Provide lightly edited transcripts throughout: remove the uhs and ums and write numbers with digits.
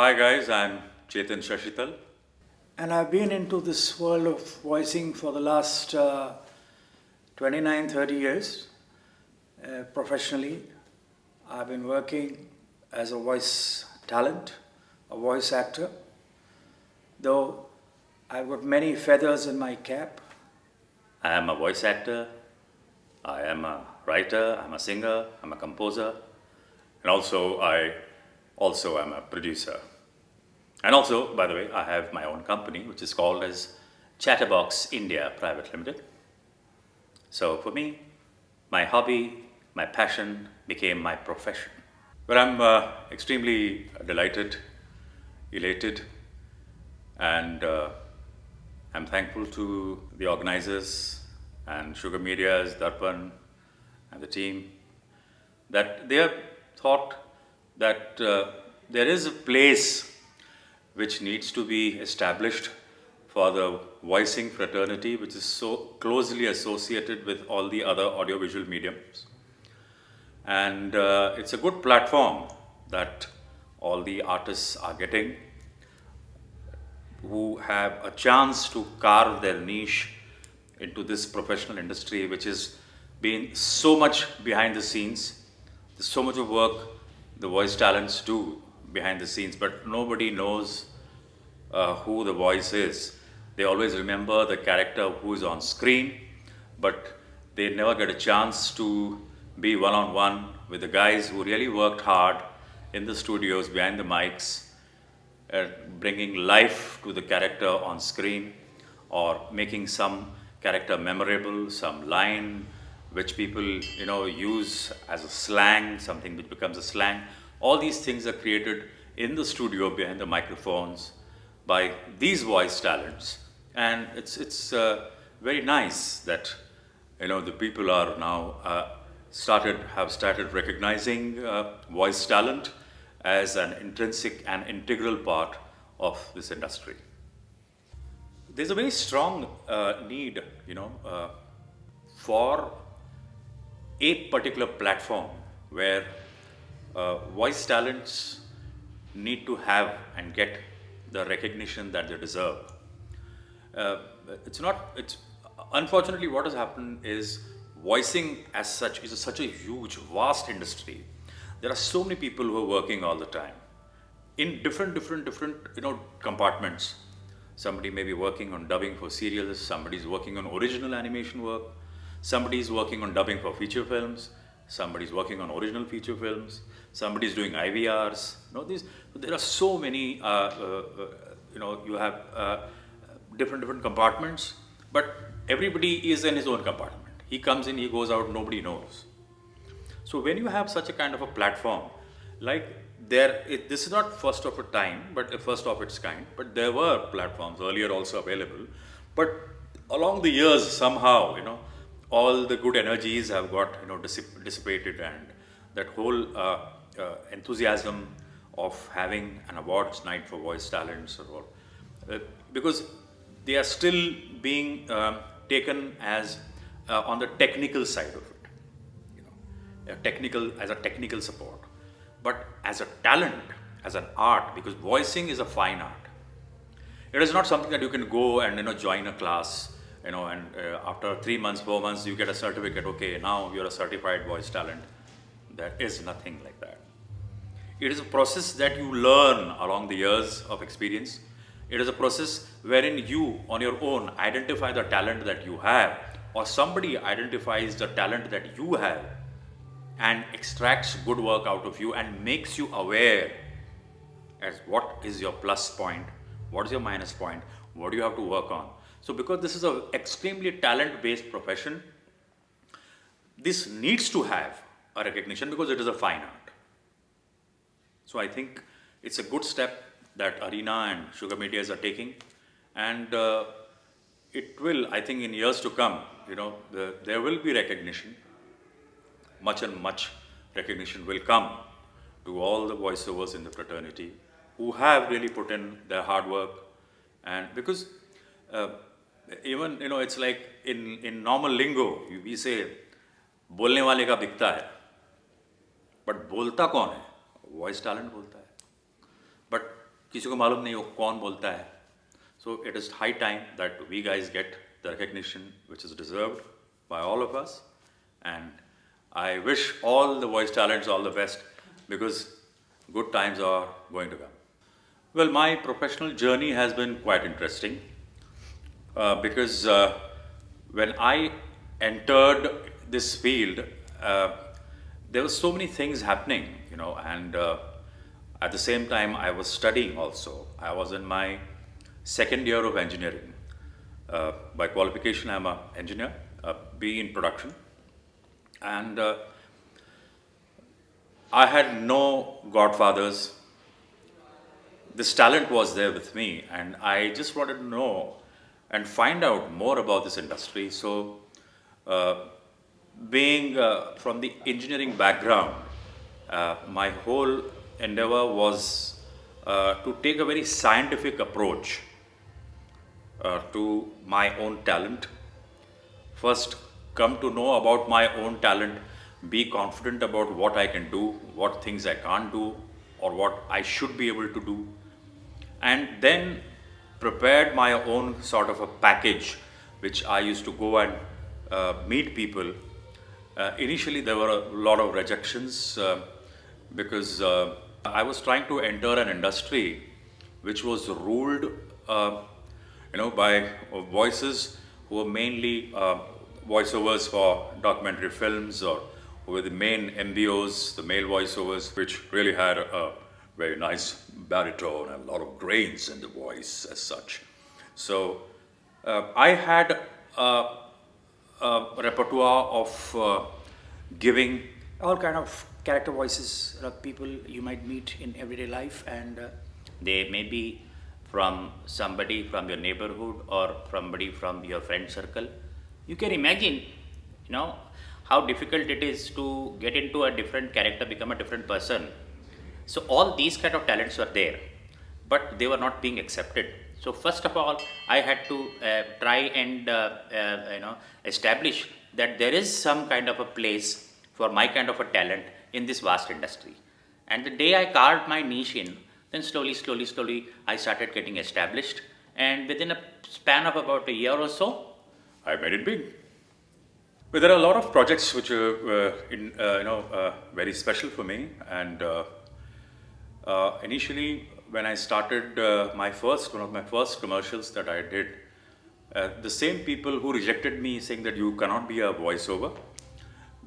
Hi guys, I'm Chetan Sashital. And I've been into this world of voicing for the last 29, 30 years professionally. I've been working as a voice talent, a voice actor, though I've got many feathers in my cap. I am a voice actor, I am a writer, I'm a singer, I'm a composer, and I also am a producer. And also, by the way, I have my own company which is called as Chatterbox India Private Limited. So for me, my hobby, my passion became my profession. But I'm extremely delighted, elated, and I'm thankful to the organizers and Sugar Mediaz, Darpan, and the team that they have thought that there is a place which needs to be established for the voicing fraternity, which is so closely associated with all the other audiovisual mediums. And it's a good platform that all the artists are getting who have a chance to carve their niche into this professional industry, which has been so much behind the scenes. There's so much of work the voice talents do behind the scenes, but nobody knows who the voice is. They always remember the character who is on screen, but they never get a chance to be one on one with the guys who really worked hard in the studios behind the mics, bringing life to the character on screen or making some character memorable, some line which people use as a slang, something which becomes a slang. All these things are created in the studio behind the microphones by these voice talents, and it's very nice that the people are now have started recognizing voice talent as an intrinsic and integral part of this industry. There's a very strong need, for a particular platform where voice talents need to have and get the recognition that they deserve. Uh, it's unfortunately what has happened is voicing as such is such a huge, vast industry. There are so many people who are working all the time in different compartments. Somebody may be working on dubbing for serials, somebody's working on original animation work, somebody's working on dubbing for feature films, somebody's working on original feature films, somebody's doing IVRs. There are so many, you have different compartments, but everybody is in his own compartment. He comes in, he goes out, nobody knows. So when you have such a kind of a platform, like this is not first of a time, but a first of its kind, but there were platforms earlier also available, but along the years somehow, all the good energies have got dissipated, and that whole enthusiasm of having an awards night for voice talents or all, because they are still being taken as on the technical side of it, as a technical support, but as a talent, as an art, because voicing is a fine art. It is not something that you can go and join a class, and after 3 months, 4 months, you get a certificate. Okay, now you're a certified voice talent. There is nothing like that. It is a process that you learn along the years of experience. It is a process wherein you, on your own, identify the talent that you have, or somebody identifies the talent that you have and extracts good work out of you and makes you aware as what is your plus point, what is your minus point, what do you have to work on. So because this is an extremely talent-based profession, this needs to have a recognition because it is a fine art. So I think it's a good step that Arena and Sugar Medias are taking, and it will, I think, in years to come, there will be recognition. Much and much recognition will come to all the voiceovers in the fraternity who have really put in their hard work. And because even it's like in normal lingo we say बोलने वाले का बिकता है, but बोलता कौन है? Voice talent बोलता है. But किसी को मालूम नहीं वो कौन बोलता है. So it is high time that we guys get the recognition which is deserved by all of us. And I wish all the voice talents all the best because good times are going to come. Well, my professional journey has been quite interesting because when I entered this field, there were so many things happening, and at the same time, I was studying also. I was in my second year of engineering. By qualification, I'm an engineer, BE in production, and I had no godfathers. This talent was there with me, and I just wanted to know and find out more about this industry. So, being from the engineering background, my whole endeavor was to take a very scientific approach to my own talent. First, come to know about my own talent, be confident about what I can do, what things I can't do, or what I should be able to do, and then prepared my own sort of a package which I used to go and meet people. Initially, there were a lot of rejections because I was trying to enter an industry which was ruled, by voices who were mainly voiceovers for documentary films, or who were the main MBOs, the male voiceovers, which really had a very nice baritone and a lot of grains in the voice as such. So I had a repertoire of giving All kind of character voices, people you might meet in everyday life, and They may be from somebody from your neighborhood or somebody from your friend circle. You can imagine, how difficult it is to get into a different character, become a different person. So all these kind of talents were there, but they were not being accepted. So first of all, I had to try and establish that there is some kind of a place for my kind of a talent in this vast industry. And the day I carved my niche in, then slowly, I started getting established. And within a span of about a year or so, I made it big. But there are a lot of projects which are very special for me. And initially, when I started one of my first commercials that I did, the same people who rejected me saying that you cannot be a voiceover,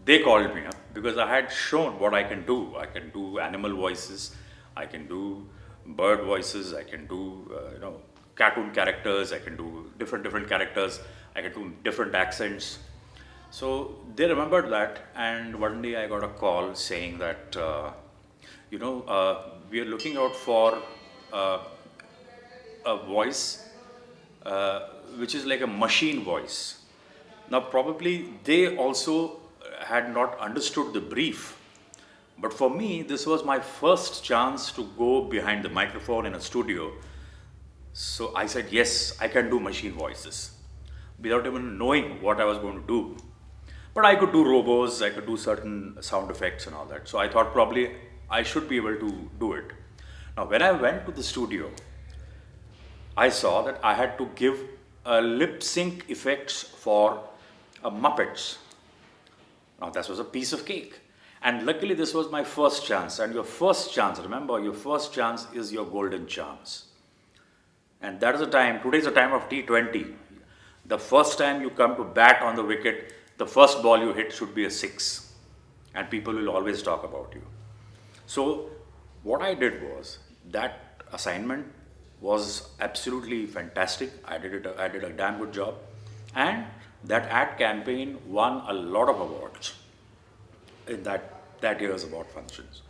they called me up because I had shown what I can do. I can do animal voices, I can do bird voices, I can do cartoon characters, I can do different characters, I can do different accents. So they remembered that, and one day I got a call saying that we are looking out for a voice which is like a machine voice. Now probably they also had not understood the brief, but for me this was my first chance to go behind the microphone in a studio. So I said, yes, I can do machine voices without even knowing what I was going to do. But I could do robos, I could do certain sound effects and all that. So I thought probably I should be able to do it. Now when I went to the studio, I saw that I had to give lip sync effects for Muppets. Now that was a piece of cake. And luckily this was my first chance. And your first chance, remember, your first chance is your golden chance. And that is the time, today is the time of T20. The first time you come to bat on the wicket, the first ball you hit should be a 6. And people will always talk about you. So what I did was, that assignment was absolutely fantastic. I did a damn good job. And that ad campaign won a lot of awards in that year's award functions.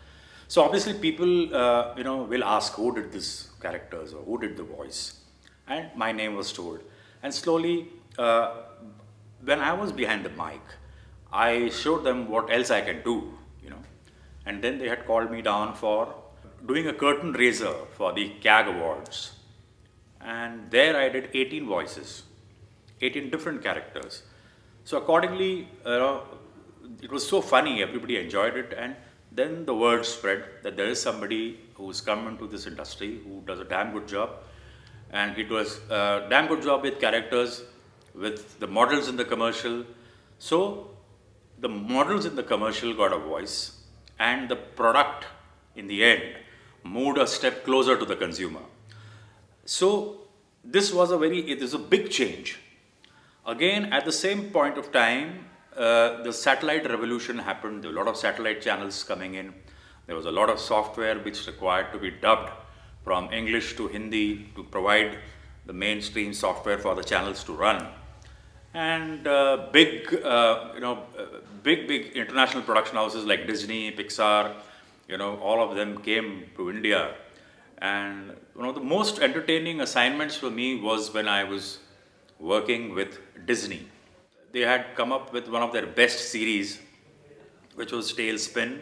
So obviously people, will ask who did this characters or who did the voice. And my name was told. And slowly, when I was behind the mic, I showed them what else I can do, And then they had called me down for doing a curtain raiser for the CAG Awards. And there I did 18 voices, 18 different characters. So accordingly, it was so funny, everybody enjoyed it, and then the word spread that there is somebody who's come into this industry, who does a damn good job. And he does a damn good job with characters, with the models in the commercial. So the models in the commercial got a voice, and the product in the end moved a step closer to the consumer. So this was it is a big change. Again, at the same point of time, the satellite revolution happened. There were a lot of satellite channels coming in. There was a lot of software which required to be dubbed from English to Hindi to provide the mainstream software for the channels to run. And big international production houses like Disney, Pixar, all of them came to India. And one of the most entertaining assignments for me was when I was working with Disney. They had come up with one of their best series, which was Tailspin,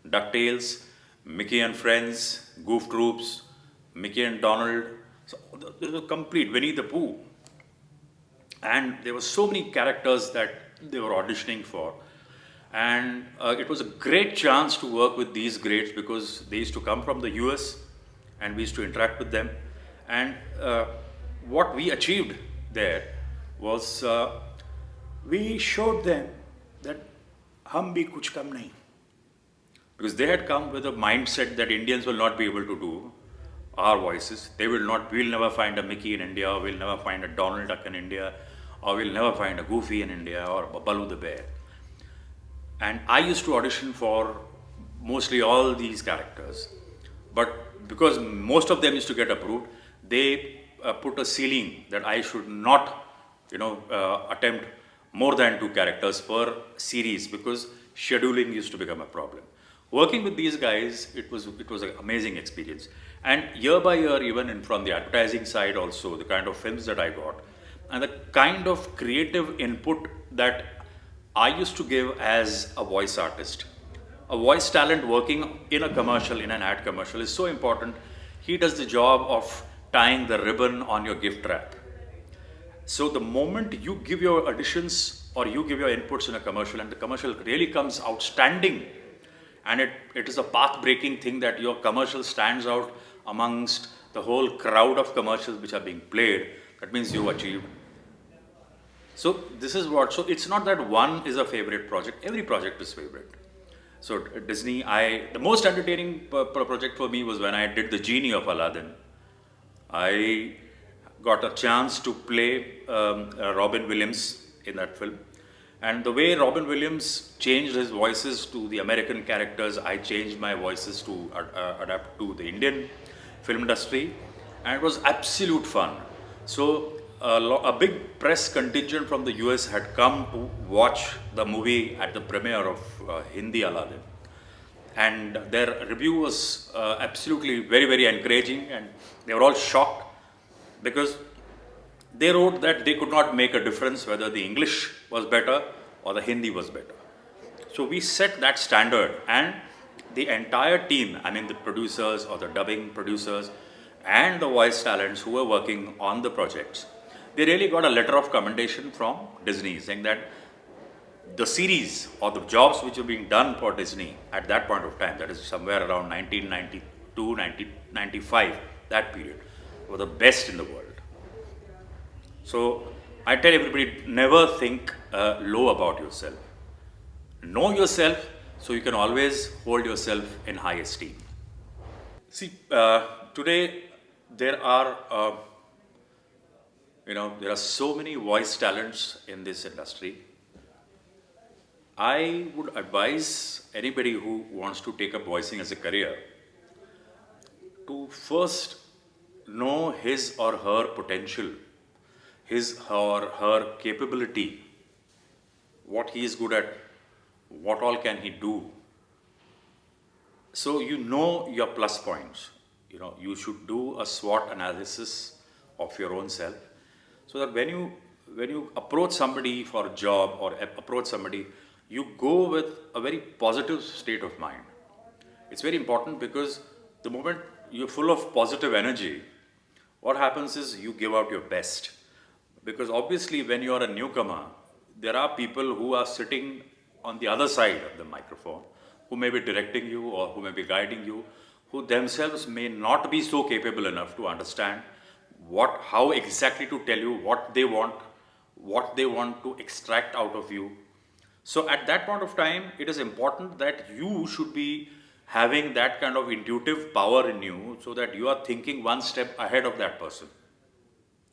DuckTales, Mickey and Friends, Goof Troops, Mickey and Donald. So there was a complete Winnie the Pooh. And there were so many characters that they were auditioning for. And it was a great chance to work with these greats because they used to come from the US and we used to interact with them. And what we achieved there was We showed them that hum bhi kuch kam nahi. because they had come with a mindset that Indians will not be able to do our voices. We'll never find a Mickey in India, or we'll never find a Donald Duck in India, or we'll never find a Goofy in India, or a Baloo the Bear. And I used to audition for mostly all these characters. But because most of them used to get approved, they put a ceiling that I should not, attempt more than 2 characters per series because scheduling used to become a problem. Working with these guys, it was an amazing experience. And year by year, even from the advertising side also, the kind of films that I got, and the kind of creative input that I used to give as a voice artist. A voice talent working in a commercial, in an ad commercial, is so important. He does the job of tying the ribbon on your gift wrap. So the moment you give your auditions or you give your inputs in a commercial and the commercial really comes outstanding, and it is a path-breaking thing that your commercial stands out amongst the whole crowd of commercials which are being played, that means you've achieved. So this is what, so it's not that one is a favorite project, every project is favorite. So Disney, the most entertaining project for me was when I did the genie of Aladdin. I got a chance to play Robin Williams in that film. And the way Robin Williams changed his voices to the American characters, I changed my voices to adapt to the Indian film industry. And it was absolute fun. So a big press contingent from the US had come to watch the movie at the premiere of Hindi Aladdin. And their review was absolutely very, very encouraging, and they were all shocked because they wrote that they could not make a difference whether the English was better or the Hindi was better. So we set that standard, and the entire team, I mean the producers or the dubbing producers and the voice talents who were working on the projects, they really got a letter of commendation from Disney saying that the series or the jobs which were being done for Disney at that point of time, that is somewhere around 1992, 1995, that period, were the best in the world. So I tell everybody, never think low about yourself. Know yourself so you can always hold yourself in high esteem. See, today there are so many voice talents in this industry. I would advise anybody who wants to take up voicing as a career to first know his or her potential, his or her capability, what he is good at, what all can he do. So you know your plus points. You should do a SWOT analysis of your own self, so that when you approach somebody for a job or approach somebody, you go with a very positive state of mind. It's very important because the moment you're full of positive energy, what happens is you give out your best. Because obviously when you're a newcomer, there are people who are sitting on the other side of the microphone, who may be directing you or who may be guiding you, who themselves may not be so capable enough to understand how exactly to tell you what they want to extract out of you. So at that point of time, it is important that you should be having that kind of intuitive power in you so that you are thinking one step ahead of that person.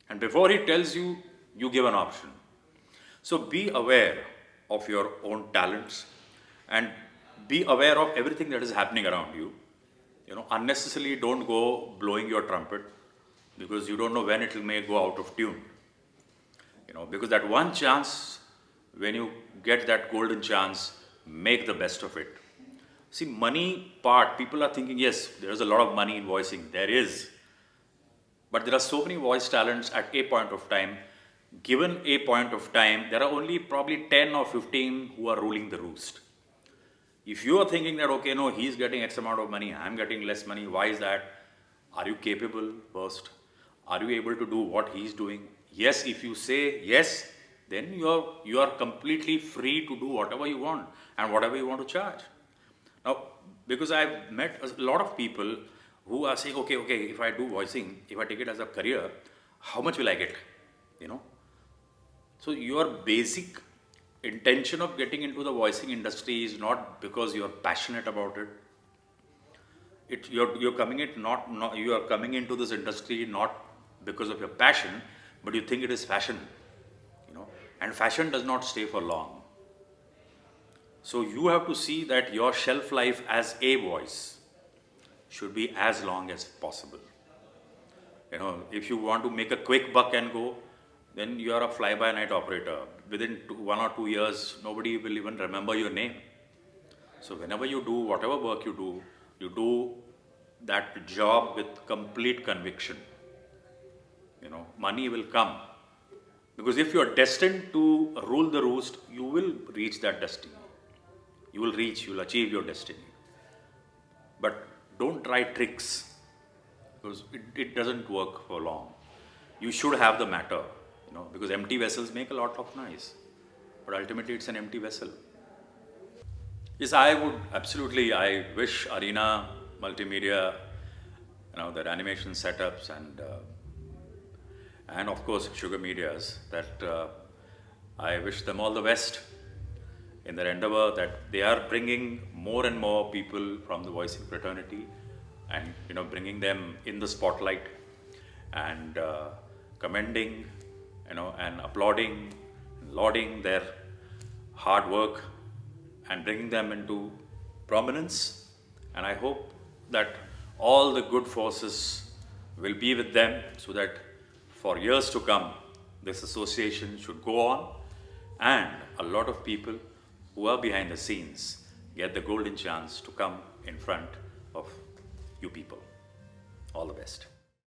And before he tells you, you give an option. So be aware of your own talents and be aware of everything that is happening around you. Unnecessarily don't go blowing your trumpet because you don't know when it may go out of tune. Because that one chance, when you get that golden chance, make the best of it. See, money part, people are thinking, yes, there is a lot of money in voicing. There is. But there are so many voice talents at a point of time. Given a point of time, there are only probably 10 or 15 who are ruling the roost. If you are thinking that, okay, no, he's getting X amount of money, I'm getting less money, why is that? Are you capable first? Are you able to do what he's doing? Yes, if you say yes, then you are completely free to do whatever you want and whatever you want to charge. Now, because I've met a lot of people who are saying, okay, if I do voicing, if I take it as a career, how much will I get? So your basic intention of getting into the voicing industry is not because you're passionate about it. You're coming into this industry not because of your passion, but you think it is fashion. And fashion does not stay for long. So you have to see that your shelf life as a voice should be as long as possible. If you want to make a quick buck and go, then you are a fly-by-night operator. Within 1 or 2 years, nobody will even remember your name. So whenever you do whatever work you do that job with complete conviction. Money will come. Because if you are destined to rule the roost, you will reach that destiny. You will achieve your destiny. But don't try tricks, because it doesn't work for long. You should have the matter, because empty vessels make a lot of noise. But ultimately it's an empty vessel. Yes, I wish Arena Multimedia, their animation setups and of course Sugar Mediaz, that I wish them all the best in their endeavor, that they are bringing more and more people from the voicing fraternity and bringing them in the spotlight and commending and applauding, lauding their hard work and bringing them into prominence. And I hope that all the good forces will be with them so that for years to come, this association should go on and a lot of people who are behind the scenes get the golden chance to come in front of you people. All the best.